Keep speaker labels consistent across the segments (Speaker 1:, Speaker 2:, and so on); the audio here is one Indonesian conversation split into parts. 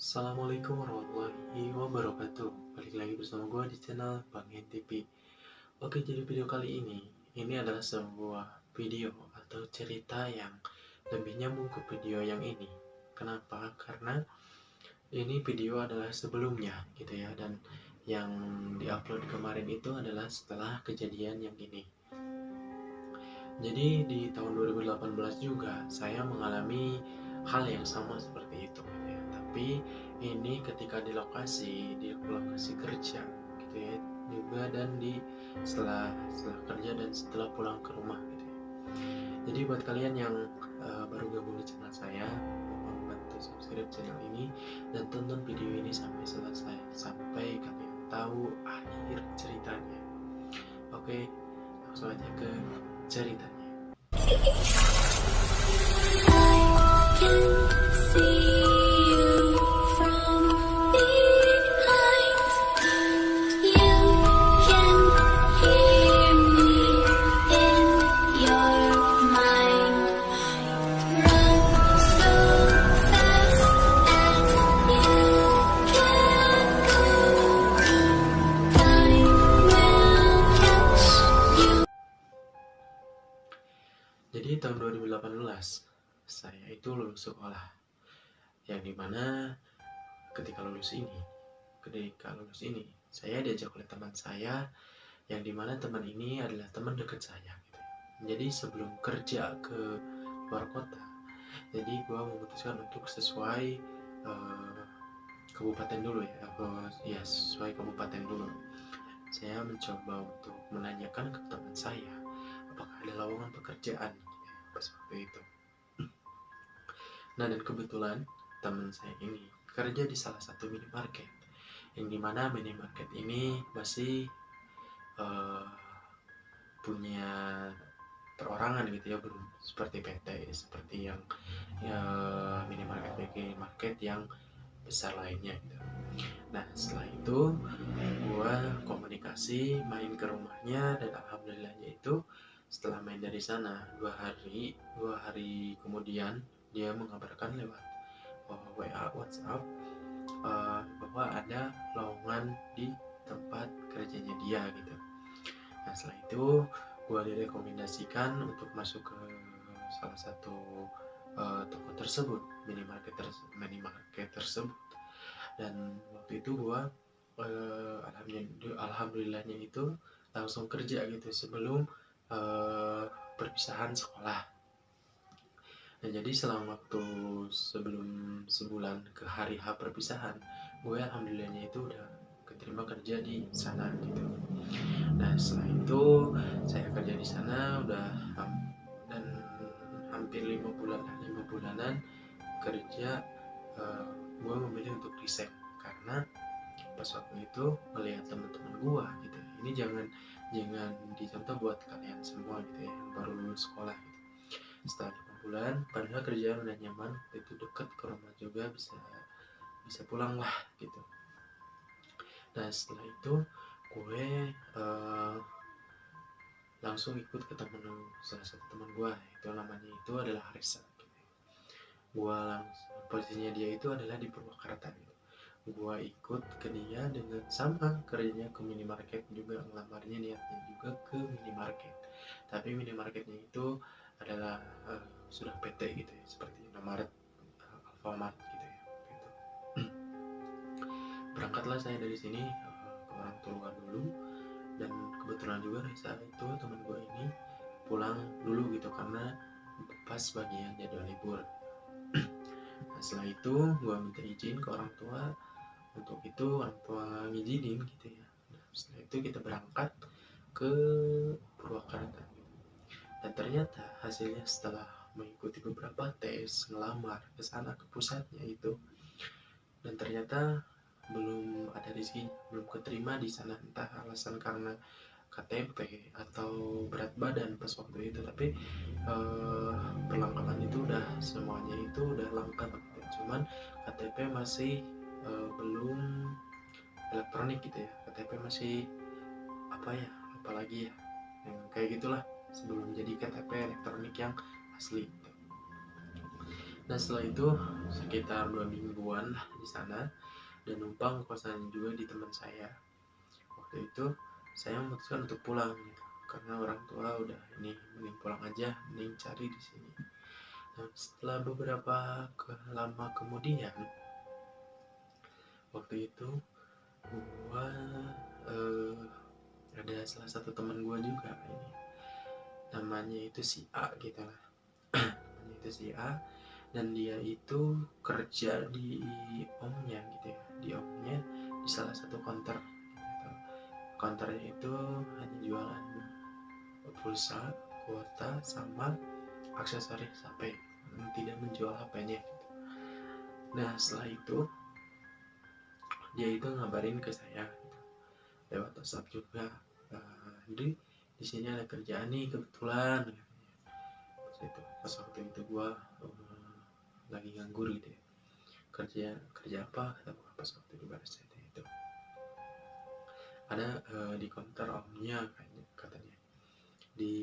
Speaker 1: Assalamualaikum warahmatullahi wabarakatuh. Balik lagi bersama gue di channel Bang NTP. Oke, jadi video kali ini adalah sebuah video atau cerita yang lebih nyambung ke video yang ini. Kenapa? Karena ini video adalah sebelumnya gitu ya, dan yang diupload kemarin itu adalah setelah kejadian yang ini. Jadi di tahun 2018 juga saya mengalami hal yang sama seperti itu gitu ya. Tapi ini ketika di lokasi kerja gitu ya, juga dan setelah kerja dan setelah pulang ke rumah gitu ya. Jadi buat kalian yang baru gabung di channel saya, mohon bantu subscribe channel ini dan tonton video ini sampai selesai, sampai kalian tahu akhir ceritanya. Oke, langsung aja ke ceritanya. Jadi tahun 2018 saya itu lulus sekolah, yang dimana ketika lulus ini saya diajak oleh teman saya, yang dimana teman ini adalah teman dekat saya gitu. Jadi sebelum kerja ke luar kota, jadi gue memutuskan untuk sesuai kabupaten dulu ya, sesuai kabupaten dulu. Saya mencoba untuk menanyakan ke teman saya apakah ada lowongan pekerjaan pas waktu itu. Nah, dan kebetulan teman saya ini kerja di salah satu minimarket, yang dimana minimarket ini masih punya perorangan gitu ya, belum seperti PT, seperti yang minimarket yang besar lainnya gitu. Nah, setelah itu gua komunikasi main ke rumahnya, dan alhamdulillahnya itu setelah main dari sana dua hari kemudian dia mengabarkan lewat WA WhatsApp bahwa ada lowongan di tempat kerjanya dia gitu. Nah, setelah itu gue direkomendasikan untuk masuk ke salah satu toko tersebut, minimarket tersebut. Dan waktu itu gue alhamdulillahnya itu langsung kerja gitu sebelum perpisahan sekolah. Nah, jadi selang waktu sebelum sebulan ke hari H perpisahan, gue alhamdulillahnya itu udah keterima kerja di sana gitu. Nah, setelah itu saya kerja di sana dan hampir 5 bulanan kerja. Gue memilih untuk resign karena pas waktu itu melihat teman-teman gue gitu. Ini jangan dicontoh buat kalian semua gitu ya, yang baru lulus sekolah gitu. Setelah 5 bulan, padahal kerjaan udah nyaman, itu dekat ke rumah juga, bisa pulang lah gitu. Nah, setelah itu gue langsung ikut ke salah satu teman gue, itu namanya itu adalah Reza gitu. Gue langsung, posisinya dia itu adalah di Purwakarta gitu. Gue ikut ke dia dengan sama kerjanya ke minimarket juga, ngelamarnya niatnya juga ke minimarket, tapi minimarketnya itu adalah sudah PT gitu ya, seperti Indomaret, Alfamart gitu ya gitu. Berangkatlah saya dari sini ke orang tua dulu, dan kebetulan juga Reza itu teman gue ini pulang dulu gitu karena pas bagian jadwal libur. Nah, setelah itu gue minta izin ke orang tua, untuk itu orang tua ngizinin gitu ya. Nah, setelah itu kita berangkat ke Purwakarta, dan ternyata hasilnya setelah mengikuti beberapa tes, ngelamar ke sana ke pusatnya itu, dan ternyata belum ada rezeki, belum keterima di sana, entah alasan karena KTP atau berat badan pas waktu itu. Tapi perlengkapan itu udah semuanya itu udah lengkap gitu. Cuman KTP masih belum elektronik gitu ya, KTP masih apalagi ya yang kayak gitulah, sebelum jadi KTP elektronik yang asli gitu. Nah setelah itu sekitar 2 mingguan lah di sana, dan numpang kosan juga di teman saya. Waktu itu saya memutuskan untuk pulang gitu, karena orang tua udah ini mending pulang aja, mending cari di sini. Nah, setelah beberapa lama kemudian, waktu itu gua ada salah satu teman gua juga ini, namanya itu si A gitu lah. Namanya itu si A, dan dia itu kerja di omnya gitu ya, di omnya di salah satu counter gitu. Counternya itu hanya jualan pulsa, kuota, sama aksesoris HP, tidak menjual HP-nya gitu. Nah setelah itu dia itu ngabarin ke saya gitu, lewat WhatsApp juga, jadi di sini ada kerjaan nih kebetulan gitu. Pas waktu itu gua lagi nganggur gitu ya, kerja apa kata gua pas waktu di baris itu ada di counter omnya kayaknya, katanya di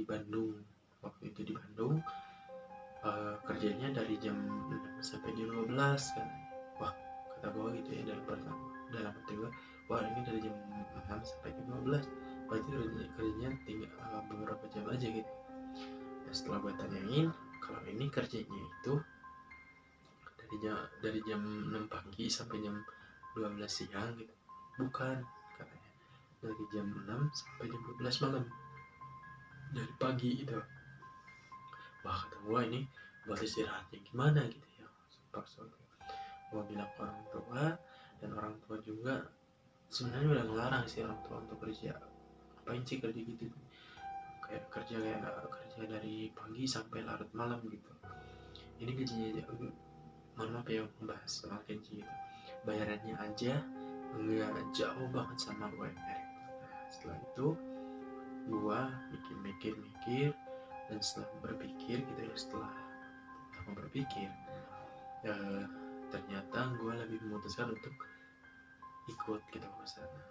Speaker 1: Bandung. Waktu itu di Bandung, kerjanya dari jam 6 sampai jam 12 kan. Wah kata gue gitu ya, dalam hati gue, wah ini dari jam 6 sampai jam 12, berarti kerjanya tinggal beberapa jam aja gitu. Nah, setelah gue tanyain kalau ini kerjanya itu dari jam 6 pagi sampai jam 12 siang gitu, bukan, katanya dari jam 6 sampai jam 12 malam, dari pagi itu. Wah kata gue, ini buat istirahatnya gimana gitu ya. Paksa gue bilang ke orang tua, dan orang tua juga sebenarnya udah ngelarang sih orang tua untuk kerja, apain sih kerja gitu, kayak kerja dari pagi sampai larut malam gitu. Ini gajinya, mohon maaf ya membahas soal gaji gitu, bayarannya aja nggak jauh banget sama UMR. Nah, setelah itu gua mikir, dan setelah berpikir gitu ya, setelah lama berpikir, ternyata gua lebih memutuskan untuk ikut gitu ke sana.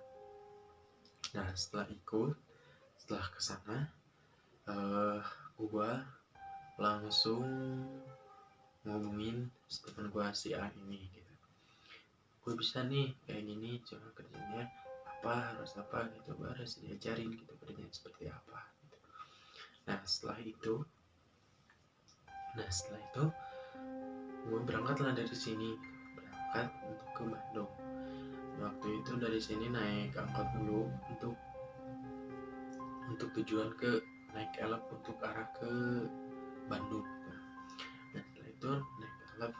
Speaker 1: Nah setelah kesana, gua langsung ngomongin teman gua si A ini gitu, gue bisa nih kayak gini, cuma kerjanya apa, harus apa gitu, gue harus diajarin gitu kerjanya seperti apa gitu. Nah setelah itu gue berangkatlah dari sini, berangkat untuk ke Bandung. Waktu itu dari sini naik angkot dulu untuk tujuan ke naik elep untuk arah ke Bandung gitu. Nah setelah itu naik elep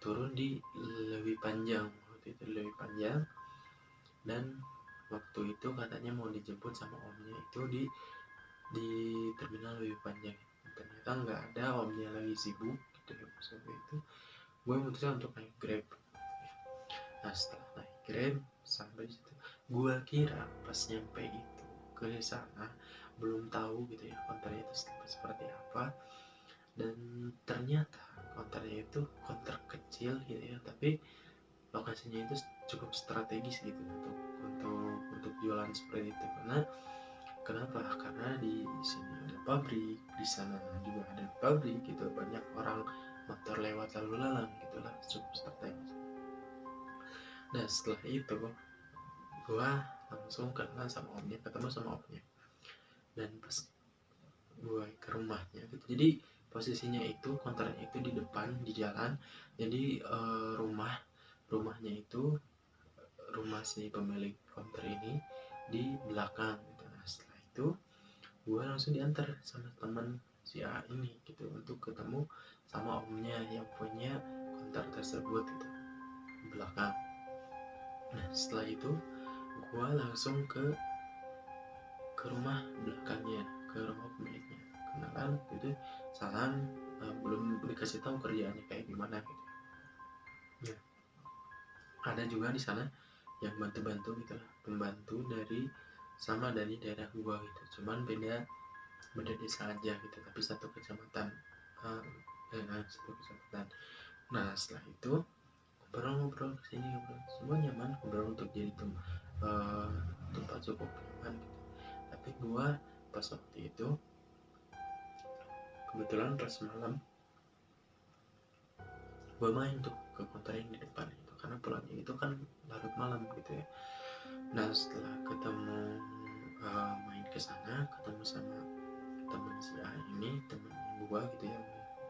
Speaker 1: turun di Leuwi Panjang, waktu itu Leuwi Panjang, dan waktu itu katanya mau dijemput sama omnya itu di terminal Leuwi Panjang. Ternyata nggak ada, omnya lagi sibuk gitu ya. Waktu itu gue memutuskan untuk naik Grab. Nah setelah naik Grab sampai di situ, gue kira pas nyampe itu ke sana belum tahu gitu ya konternya itu seperti apa, dan ternyata konternya itu konter kecil gitu ya, tapi lokasinya itu cukup strategis gitu untuk jualan seperti itu. Karena di sini ada pabrik, di sana juga ada pabrik gitu, banyak orang motor lewat lalu lalang gitulah, cukup strategis. Nah setelah itu gua langsung ketemu sama omnya, dan pas gua ke rumahnya gitu, jadi posisinya itu konternya itu di depan di jalan, jadi rumahnya itu, rumah si pemilik konter ini di belakang gitu. Nah setelah itu gue langsung diantar sama teman si A ini gitu untuk ketemu sama omnya yang punya konter tersebut gitu di belakang. Nah setelah itu gue langsung ke rumah belakangnya, ke rumah pemiliknya, kenalan gitu, salam, belum dikasih tahu kerjaannya kayak gimana gitu ya. Ada juga di sana yang bantu gitu lah, pembantu dari daerah gua gitu, cuman beda desa aja gitu, tapi satu kecamatan. Nah setelah itu ngobrol kesini, semua nyaman, ngobrol untuk jadi tempat cukup nyaman gitu. Tapi gua pas waktu itu kebetulan pas malam gue main tuh ke konter yang di depan itu, karena pulangnya itu kan larut malam gitu ya. Nah setelah ketemu main ke sana, ketemu sama teman si A ini, teman gue gitu ya,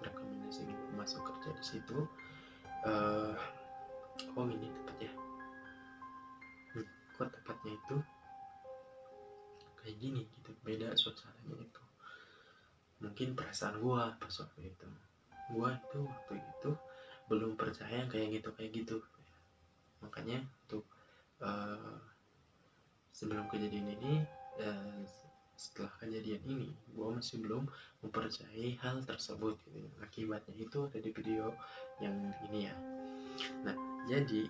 Speaker 1: rekomendasi gue masuk kerja di situ. Oh ini tempatnya, kok tempatnya itu kayak gini gitu, beda suasananya itu. Mungkin perasaan gue pas waktu itu waktu itu belum percaya kayak gitu. Makanya untuk sebelum kejadian ini, setelah kejadian ini gue masih belum mempercayai hal tersebut gitu. Akibatnya itu ada di video yang ini ya. Nah jadi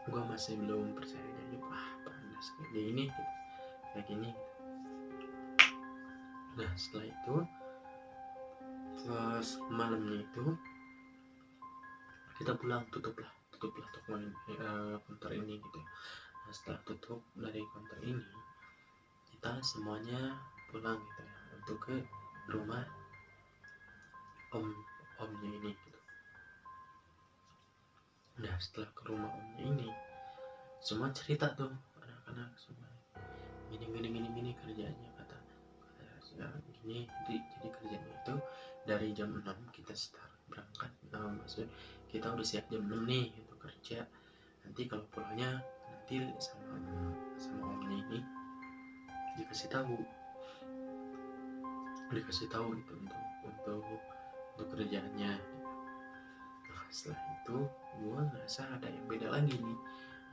Speaker 1: gue masih belum percaya gitu, panas kayak gini gitu, kayak gini gitu. Nah setelah itu pas malamnya itu kita pulang, tutuplah toko konter ini gitu. Nah setelah tutup dari konter ini, kita semuanya pulang gitu ya, untuk ke rumah omnya ini gitu. Nah setelah ke rumah omnya ini, semua cerita tuh anak-anak semua, gini kerjanya, kata ya, gini. Jadi kerjanya itu dari jam 6 kita start berangkat, maksud kita udah siap jam 6 nih untuk kerja. Nanti kalau pulangnya nanti sama omnya ini dikasih tahu gitu untuk kerjaannya. Nah setelah itu gue ngerasa ada yang beda lagi nih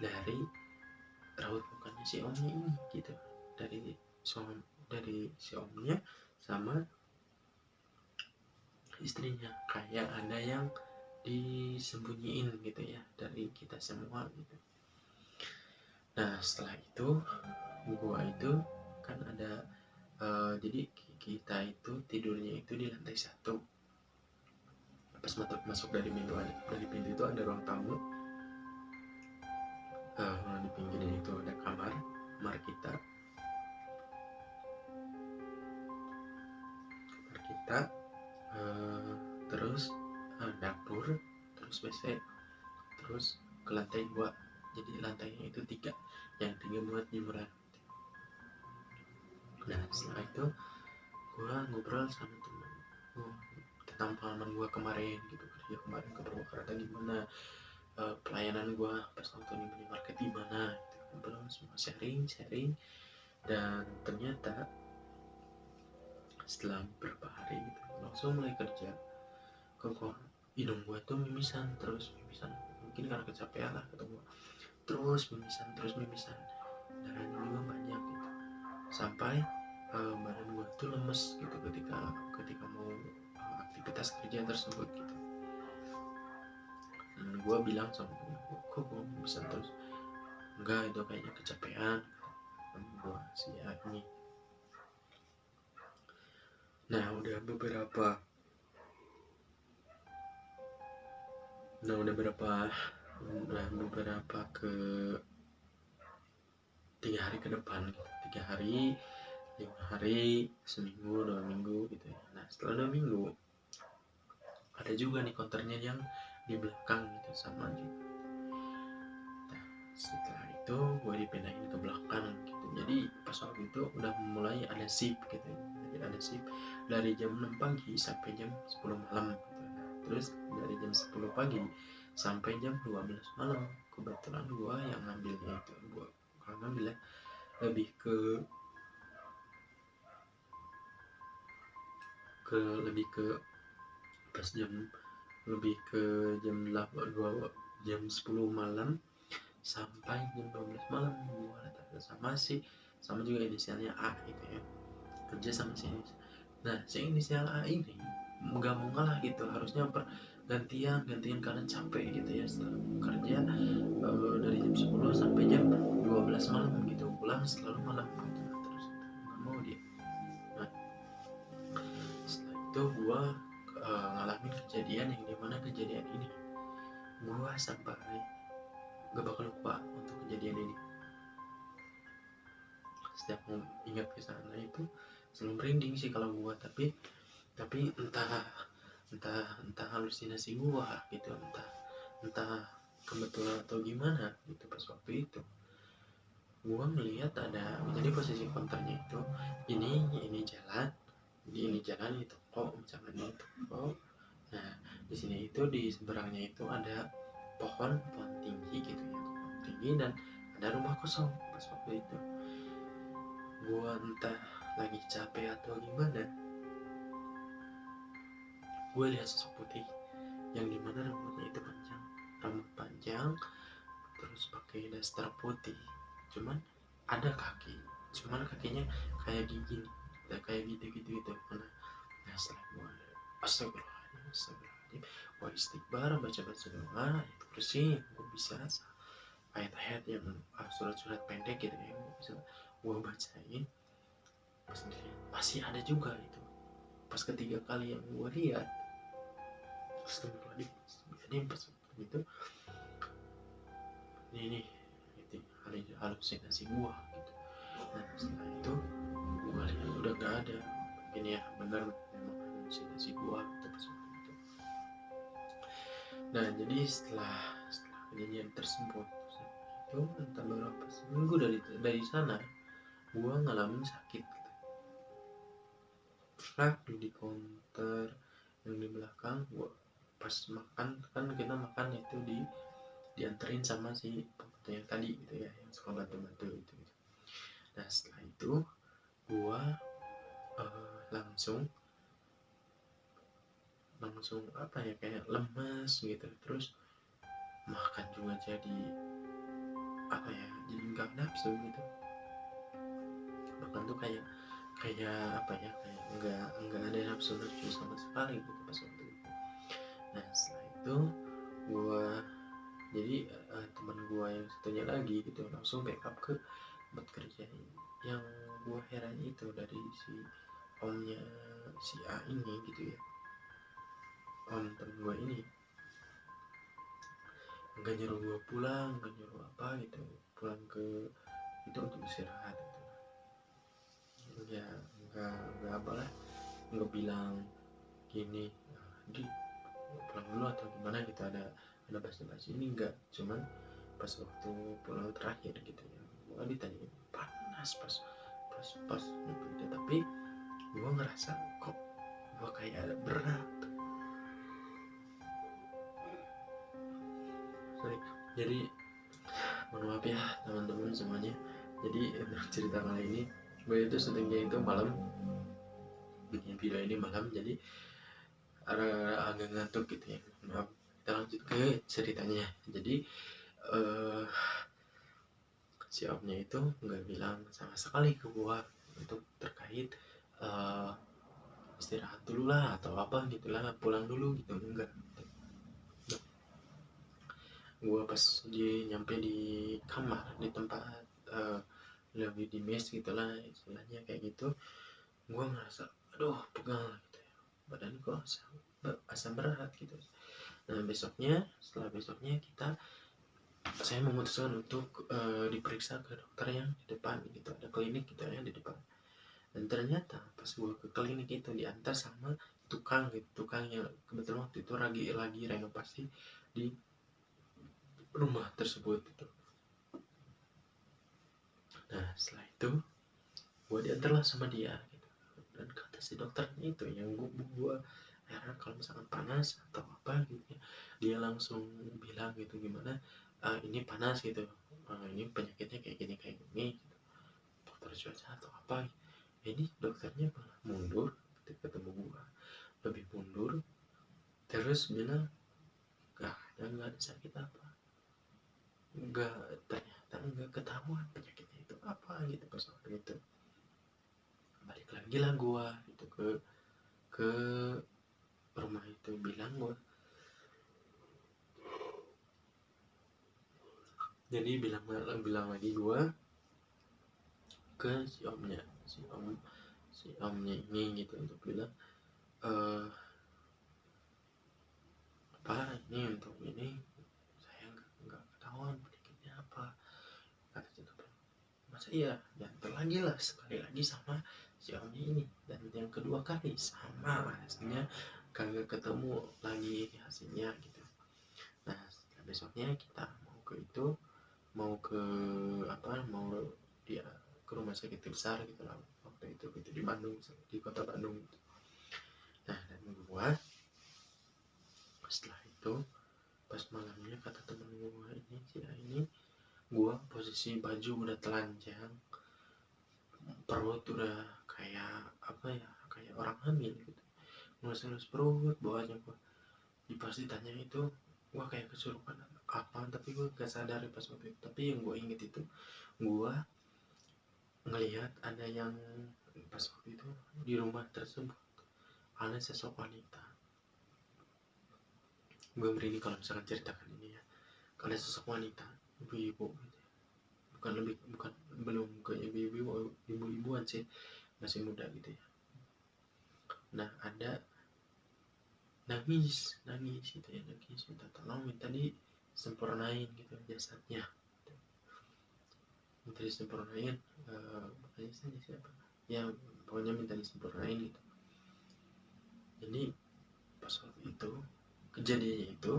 Speaker 1: dari raut mukanya si omnya ini gitu, dari si omnya sama istrinya, kayak ada yang disembunyiin gitu ya dari kita semua gitu. Nah setelah itu gua itu kan ada jadi kita itu tidurnya itu di lantai 1. Pas masuk dari pintu itu ada ruang tamu. Di pinggirnya itu ada kamar kita, terus dapur, terus WC, terus ke lantai 2. Jadi lantainya itu 3, yang 3 buat jemuran. Nah setelah itu gue ngobrol sama temen gue tentang pengalaman gue kemarin gitu, kerja kemarin ke Purwakarta gimana, pelayanan gue pas waktu di minimarket gimana gitu. Ngobrol semua, sharing, dan ternyata setelah beberapa hari gitu langsung mulai kerja, kok hidung gue tuh mimisan, mungkin karena kecapean lah kata gue, terus mimisan, darahnya juga banyak gitu, sampai badan gue tuh lemes gitu ketika mau aktivitas kerja tersebut gitu. Dan gue bilang sama temen gue, kok gue mimisan terus? Enggak, itu kayaknya kecapean, temen gue si ini. Nah udah beberapa ke 3 hari ke depan gitu. 3 hari, 5 hari, seminggu, 2 minggu gitu ya. Nah setelah 2 minggu ada juga nih konternya yang di belakang gitu, sama juga. Nah setelah itu gue dipindahin ke belakang gitu. Jadi pas waktu itu udah mulai ada shift gitu. Jadi ada shift dari jam 6 pagi sampai jam 10 malam gitu. Nah, terus dari jam 10 pagi sampai jam 12 malam. Kebetulan gue yang ngambilnya itu, gue ngambilnya lebih ke pas lebih ke jam 10 malam sampai jam 12 malam. Gue sama juga inisialnya A gitu ya, kerja sama si inisial. Nah si inisial A ini nggak mau ngalah gitu, harusnya gantian karena capek gitu ya, setelah kerja dari jam 10 sampai jam 12 malam gitu, pulang selalu malam gitu, terus nggak mau dia. Nah setelah itu gue ngalamin kejadian yang dimana kejadian ini gue sampai gak bakal lupa untuk kejadian ini. Setiap mau ingat ke sana itu selalu merinding sih kalau gue, tapi entah entah halusinasi gua gitu, entah kebetulan atau gimana gitu. Pas waktu itu gua ngelihat ada, jadi posisi konternya itu ini jalan, ini toko, misalkan ini toko. Nah di sini itu di seberangnya itu ada pohon tinggi gitu ya, pohon tinggi, dan ada rumah kosong. Pas waktu itu gua entah lagi capek atau gimana, gue lihat sosok putih yang dimana rambut panjang, terus pakai daster putih, cuman ada kaki, cuman kakinya kayak gigi, kayak gitu. Nah setelah gue astagfirullahaladzim, gue istighfar, baca doa, itu kursi gue bisa ayat-ayat yang surat-surat pendek gitu ya, bisa gue bacain. Masih ada juga itu. Pas ketiga kali yang gue lihat, astagfirullahaladzim, pas itu ini halusinasi gua gitu. Nah setelah itu gua lihat udah gak ada, ini ya benar memang halusinasi gua gitu pas waktu itu. Nah jadi setelah kejadian tersebut itu entah berapa seminggu dari sana gua ngalamin sakit gitu. Di counter yang di belakang gua pas makan, kan kita makan itu dianterin sama si pembantu yang tadi gitu ya, yang suka bantu-bantu itu. Nah setelah itu gua langsung apa ya, kayak lemas gitu, terus makan juga jadi apa ya, jadi nggak nafsu gitu. Makan tuh kayak apa ya, kayak nggak ada nafsu sama sekali gitu pas waktu itu. Nah setelah itu gua jadi teman gua yang satunya lagi gitu langsung backup ke buat kerjain. Yang gua heran itu dari si omnya si A ini gitu ya, om temen gua ini nggak nyuruh gua pulang, nggak nyuruh apa gitu, pulang ke itu untuk istirahat gitu ya, nggak apa lah, nggak bilang gini di pulang dulu atau gimana gitu, ada basa-basi ini enggak. Cuman pas waktu pulang terakhir gitu ya, gua ditanya panas pas gitu, tapi gua ngerasa kok gua kayak ada berat. Jadi mohon maaf ya teman-teman semuanya. Jadi cerita kali ini gue itu syutingnya itu malam, bikin video ini malam, jadi agak ngantuk gitu ya, maaf. Kita lanjut ke ceritanya. Jadi si omnya itu nggak bilang sama sekali ke gua untuk terkait istirahat dulu lah atau apa gitu lah, pulang dulu gitu, enggak. Gua pas nyampe di kamar, di tempat lagi di mes gitulah istilahnya kayak gitu, gua ngerasa aduh pegal gitu ya, badan gua asam berat gitu. Nah setelah besoknya saya memutuskan untuk diperiksa ke dokter yang di depan gitu, ada klinik gitu yang di depan. Dan ternyata pas gue ke klinik itu diantar sama tukang yang kebetulan waktu itu lagi renovasi di rumah tersebut gitu. Nah setelah itu gue diantarlah sama dia gitu. Dan kata si dokternya itu yang gue heran, kalau misalkan panas atau apa gitu ya, dia langsung bilang gitu gimana, ini panas gitu, ini penyakitnya kayak gini gitu. Dokter cuaca atau apa, ini dokternya malah mundur ketika ketemu gua, lebih mundur, terus bilang nggak ada sakit apa, ternyata nggak ketahuan penyakitnya itu apa gitu. Pas waktu itu balik lagi lah gua gitu ke rumah itu, bilang gua, jadi bilang lagi gua ke si omnya ini gitu, untuk bilang apa ini, untuk ini saya nggak ketahuan penyakitnya apa. Kata si dokter, masa iya, dan terlagi lah sekali lagi sama si omnya ini, dan yang kedua kali sama hasilnya kagak ketemu lagi hasilnya gitu. Nah setelah besoknya kita mau ke itu, mau ke mau dia ke rumah sakit besar gitu lah waktu itu gitu di Bandung, di kota Bandung gitu. Nah dan gua setelah itu pas malamnya kata temen gua ini gua posisi baju udah telanjang, perut udah kayak kayak orang hamil gitu, ngelus-ngelus perut bawahnya gua. Pas ditanya itu gua kayak kesurupan apa, tapi gua gak sadar pas waktu itu. Tapi yang gua inget itu gua ngelihat ada yang pas waktu itu di rumah tersebut ada sosok wanita. Gue merinding kalau misalkan ceritakan ini ya. Ada sosok wanita, ibu-ibu gitu. Bukan belum ke ibu-ibuan sih, masih muda gitu ya. Nah ada nangis gitu ya, nangis minta tolong, minta disempurnain gitu jasadnya, minta disempurnain, makanya saya siapa ya, pokoknya minta disempurnain gitu. Jadi pas waktu itu kejadiannya itu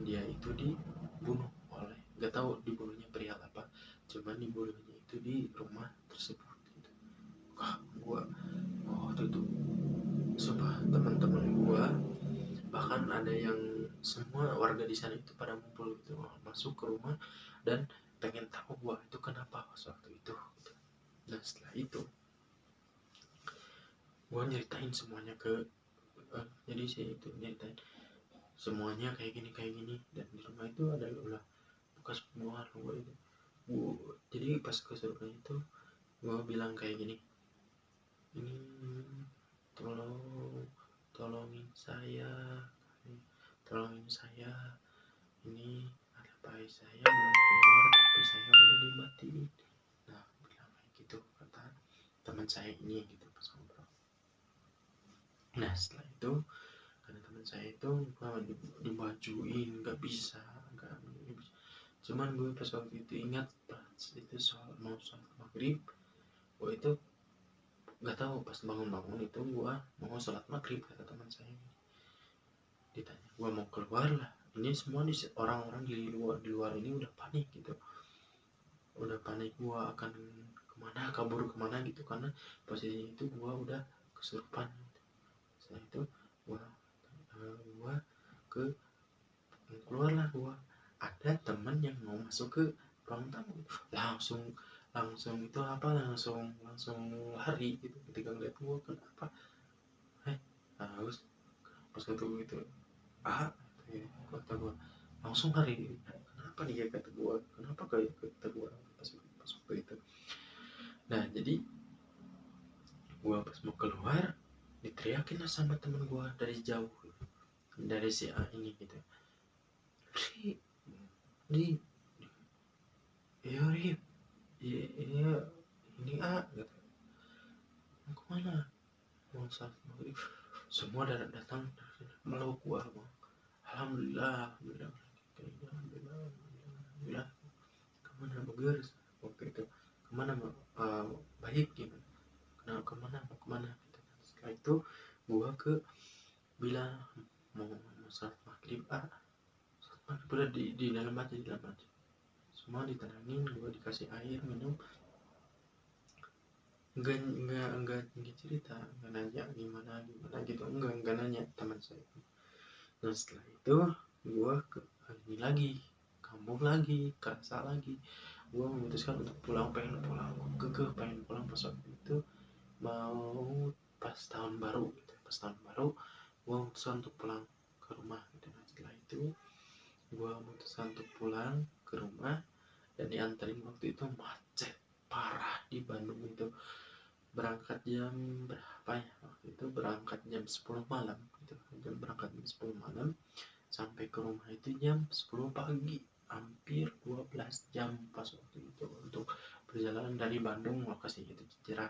Speaker 1: dia itu dibunuh oleh, nggak tahu dibunuhnya perihal apa, cuman dibunuhnya itu di rumah tersebut gitu. Gua waktu itu sumpah teman-teman gua, bahkan ada yang semua warga di sana itu pada ngumpul gitu, masuk ke rumah dan pengen tahu gua itu kenapa pas waktu itu gitu. Nah setelah itu gua nyeritain semuanya ke jadi saya itu nyeritain semuanya kayak gini dan di rumah itu ada ulah bekas pembunuhan gua itu. Jadi pas kesurupan itu gua bilang kayak gini, ini tolongin saya, ini ada bayi saya belum keluar tapi saya udah dimatiin. Nah bilang kayak gitu kata teman saya ini gitu pas ngobrol. Nah setelah itu karena teman saya itu gua dibajuin nggak bisa, cuman gue pas waktu itu ingat pas itu mau sholat maghrib, gue itu nggak tahu pas bangun itu gue mau sholat maghrib, kata teman saya. Ditanya gue mau keluar lah, ini semua orang-orang di luar ini udah panik gitu, udah panik gue akan kabur kemana gitu, karena posisi itu gue udah kesurupan gitu. Setelah itu gue ke keluarlah, gue ada teman yang mau masuk ke ruang tamu, langsung itu langsung lari gitu ketika ngeliat gue. Kenapa harus pas ketemu gitu kata gue langsung lari, kenapa dia kata gue, kenapa kayak kata gue pas waktu itu. Nah jadi gue pas mau keluar diteriakin lah sama temen gue dari jauh, dari si A ini gitu, di iya Rip, iya ini A gitu, mau kemana, mau sholat maghrib. Semua datang meluk gua, alhamdulillah kemana bagus waktu itu, kemana baik gitu, kemana gitu. Setelah itu gua bilang mau sholat maghrib, sholat maghrib udah di dalam aja semua ditenangin, gua dikasih air minum, enggak cerita, enggak nanya gimana gitu, enggak nanya teman saya. Nah setelah itu gue ini lagi kambuh lagi, kerasa lagi, gue memutuskan untuk pengen pulang pas waktu itu mau pas tahun baru gitu. Pas tahun baru gue memutuskan untuk pulang ke rumah gitu. Nah setelah itu gue memutuskan untuk pulang ke rumah dan dianterin, waktu itu macet parah di Bandung itu. Berangkat jam berapa ya waktu itu, berangkat jam 10 malam gitu, berangkat jam 10 malam sampai ke rumah itu jam 10 pagi, hampir 12 jam pas waktu itu untuk perjalanan dari Bandung lokasi itu Cicerah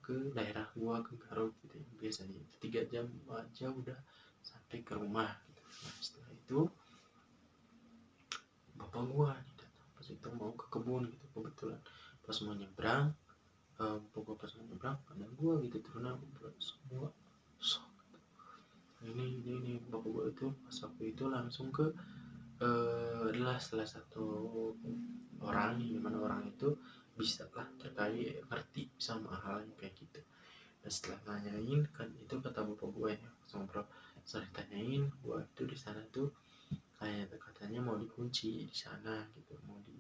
Speaker 1: ke daerah gua ke Garut gitu. Biasanya itu 3 jam aja udah sampai ke rumah gitu. Nah setelah itu bapak gua nih datang pas itu mau ke kebun gitu, kebetulan pas mau nyebrang pokok pas mau nyebrang ada gua gitu, turun semua ini bapak gue itu pas waktu itu langsung ke adalah salah satu orang yang dimana orang itu bisa lah terkait ngerti sama hal yang kayak gitu. Nah setelah nanyain kan itu kata bapak gue ya langsung bro, setelah ditanyain gue itu di sana tuh kayak katanya mau dikunci di sana gitu, mau di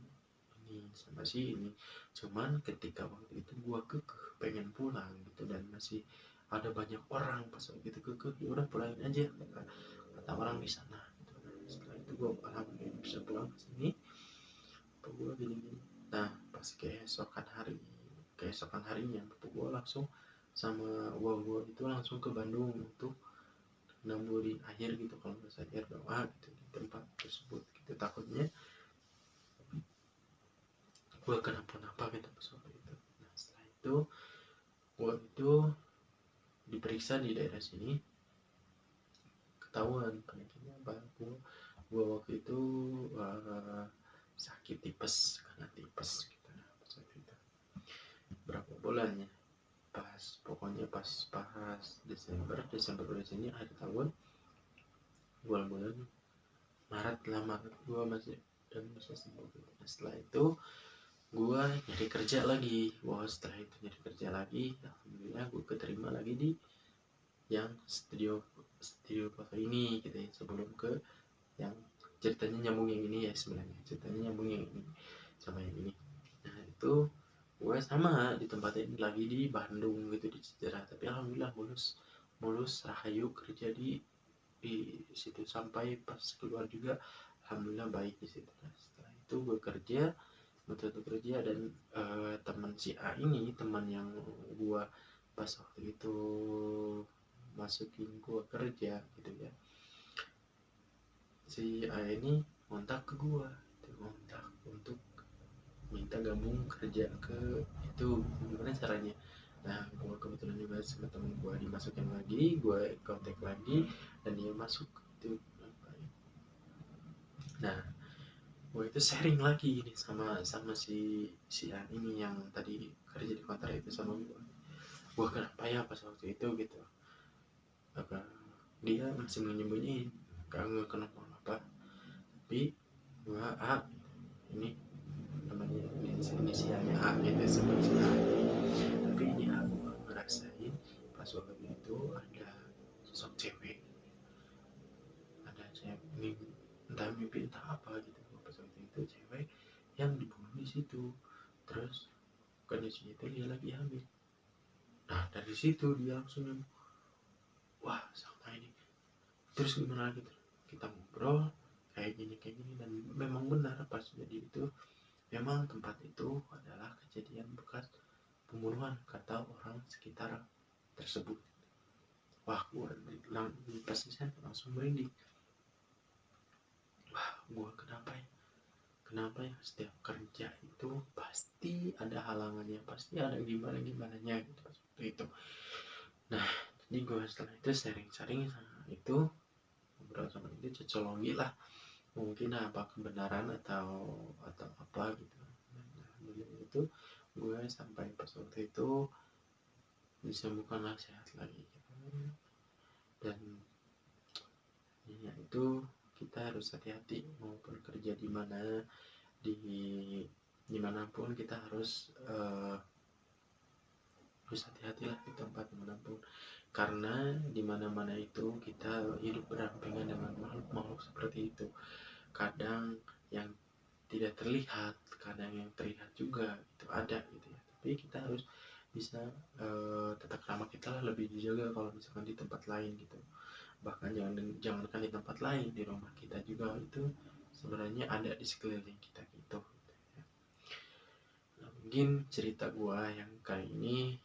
Speaker 1: ini sama si ini. Cuman ketika waktu itu gue kekeh pengen pulang gitu dan masih ada banyak orang pas waktu itu kekeh, ya udah pulangin aja kata orang di sana gitu. Nah, setelah itu gue alhamdulillah bisa pulang ke sini, bapak gue gini-gini. Nah pas keesokan harinya bapak gue langsung sama gue itu langsung ke Bandung untuk namburin air gitu, kalau nggak air doa gitu di tempat tersebut gitu, takutnya gue kenapa-napa gitu pas waktu itu. Nah setelah itu gue itu diperiksa di daerah sini, ketahuan penyakitnya apa. Gue waktu itu sakit tipes, karena tipes gitu. Nah pas waktu itu berapa bulannya pokoknya pas Desember udah sini akhir tahun, bulan Maret gue masih dan bisa sembuh gitu. Nah, setelah itu gue nyari kerja lagi. Setelah itu nyari kerja lagi, alhamdulillah gue keterima lagi di yang studio foto ini gitu ya, sebelum ke yang ceritanya nyambung yang ini ya, sebenarnya ceritanya nyambung yang ini sama yang ini. Nah itu gue sama ditempatin lagi di Bandung gitu, di Cicerah, tapi alhamdulillah mulus rahayu kerja di situ sampai pas keluar juga alhamdulillah baik di situ. Nah, setelah itu gue betul kerja dan teman si A ini, teman yang gue pas waktu itu masukin gue kerja gitu ya, si A ini kontak ke gue, kontak untuk minta gabung kerja ke itu, gimana caranya. Nah gue kebetulan juga sama temen gue dimasukin lagi, gue kontak lagi dan dia masuk itu. Nah gue itu sharing lagi nih sama si A ini yang tadi kerja di kantor itu sama gue kenapa ya pas waktu itu gitu, apa dia masih menyembunyiin gak kenapa tapi gue ini namanya inisialnya A gitu, sebut si A. Tapi ini aku ngerasain pas waktu itu ada sosok cewek, ada cewek entah mimpi entah apa gitu, pas waktu itu cewek yang dibunuh di situ. Terus kondisinya itu dia lagi hamil. Nah dari situ dia langsung wah sama ini, terus gimana gitu, kita ngobrol kayak gini dan memang benar pas jadi itu memang tempat itu adalah kejadian bekas pembunuhan kata orang sekitar tersebut. Wah gue pas langsung merinding. Wah gue kenapa ya setiap kerja itu pasti ada halangannya, pasti ada gimananya gitu pas waktu itu. Nah jadi gue setelah itu sharing sama itu, ngobrol sama itu, cocologi lah mungkin apa kebenaran atau apa gitu. Nah itu gue sampai pas waktu itu disembuhkanlah, sehat lagi gitu. Dan ya itu kita harus hati-hati mau bekerja di mana, dimanapun kita harus hati-hatilah di tempat dimanapun, karena dimana-mana itu kita hidup berdampingan dengan makhluk-makhluk seperti itu. Kadang yang tidak terlihat, kadang yang terlihat juga itu ada gitu ya, tapi kita harus bisa tata krama kita lah lebih dijaga kalau misalkan di tempat lain gitu. Bahkan jangankan di tempat lain, di rumah kita juga itu sebenarnya ada di sekeliling kita gitu. Nah, mungkin cerita gua yang kali ini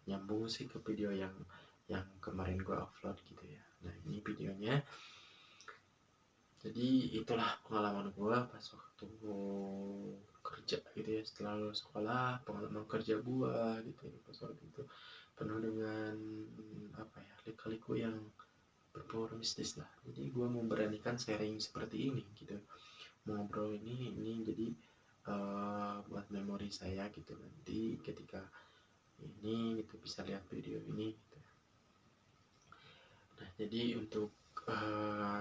Speaker 1: nyambung sih ke video yang kemarin gua upload gitu ya. Nah ini videonya, jadi itulah pengalaman gua pas waktu kerja gitu ya, setelah lulus sekolah, pengalaman kerja gua gitu ya pas waktu itu penuh dengan apa ya, lika-liku yang berbau mistis lah. Jadi gue memberanikan sharing seperti ini gitu, ngobrol ini jadi buat memori saya gitu, nanti ketika ini gitu bisa lihat video ini gitu. Nah, jadi untuk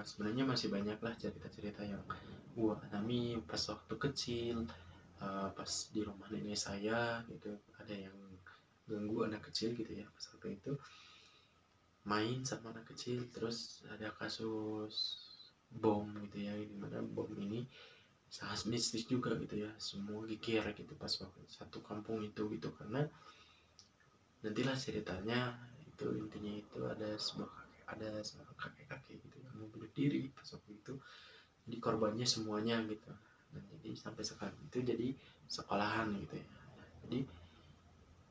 Speaker 1: sebenarnya masih banyak lah cerita-cerita yang gua alami pas waktu kecil, pas di rumah nenek saya gitu, ada yang ganggu anak kecil gitu ya pas waktu itu main sama anak kecil, terus ada kasus bom gitu ya, dimana bom ini sangat mistis juga gitu ya, semua geger gitu pas waktu satu kampung itu gitu, karena nantilah ceritanya itu intinya itu ada seorang kakek-kakek gitu yang mau bunuh diri pas waktu itu, jadi korbannya semuanya gitu. Dan jadi sampai sekarang itu jadi sekolahan gitu ya. Jadi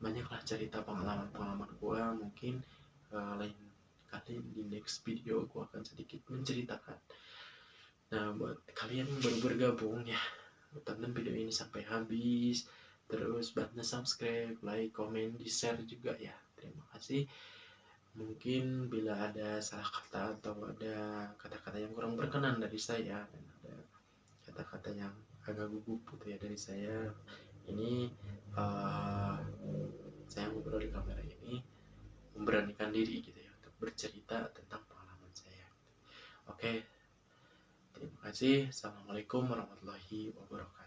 Speaker 1: banyaklah cerita pengalaman-pengalaman gua, mungkin lain kali di next video gua akan sedikit menceritakan. Nah, buat kalian yang baru bergabung ya, tonton video ini sampai habis, terus bantu subscribe, like, komen, di share juga ya. Terima kasih. Mungkin bila ada salah kata atau ada kata-kata yang kurang berkenan dari saya, dan ada kata-kata yang agak gugup gitu ya dari saya, ini saya ngobrol di kamera ini memberanikan diri gitu ya untuk bercerita tentang pengalaman saya. Oke, terima kasih. Assalamualaikum warahmatullahi wabarakatuh.